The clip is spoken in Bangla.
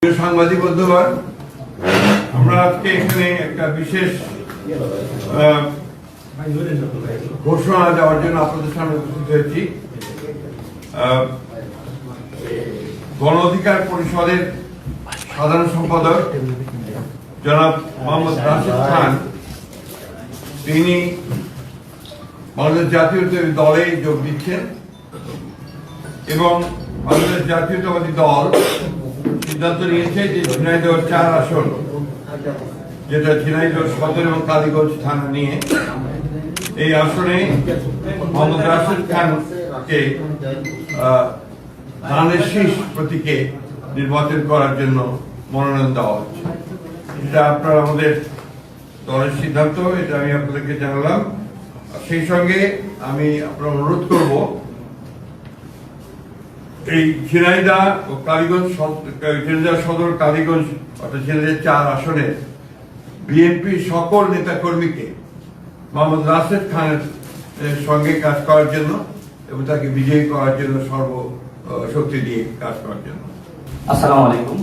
সাংবাদিক বন্ধুগণ, আমরা আজকে এখানে একটা বিশেষ ঘোষণা দেওয়ার জন্য আপনাদের সামনে উপস্থিত হয়েছি। গণ অধিকার পরিষদের সাধারণ সম্পাদক জনাব মোহাম্মদ রাশেদ খান, তিনি বাংলাদেশ জাতীয়তাবাদী দলে যোগ দিচ্ছেন এবং বাংলাদেশ জাতীয়তাবাদী দল সিদ্ধান্ত নিয়েছে যে ঝিনাইদহ ৪ আসন, যেটা ঝিনাইদহ সদর এবং কালীগঞ্জ থানা নিয়ে, এই আসনে মোহাম্মদ রাশেদ খানকে ধানের শীষ প্রতীকে নির্বাচন করার জন্য মনোনয়ন দেওয়া হচ্ছে। এটা আপনার আমাদের দলের সিদ্ধান্ত, এটা আমি আপনাদেরকে জানালাম। সেই সঙ্গে আমি আপনার অনুরোধ করব, এই ঝিনাইদহ ও কালীগঞ্জ, ঝিনাইদহ সদর কালীগঞ্জ অর্থাৎ ঝিনাইদহ ৪ আসনের বিএনপির সকল নেতা কর্মীকে মোহাম্মদ রাশেদ খানের সঙ্গে কাজ করার জন্য এবং তাকে বিজয়ী করার জন্য সর্বশক্তি দিয়ে কাজ করার জন্য। আসসালামু আলাইকুম।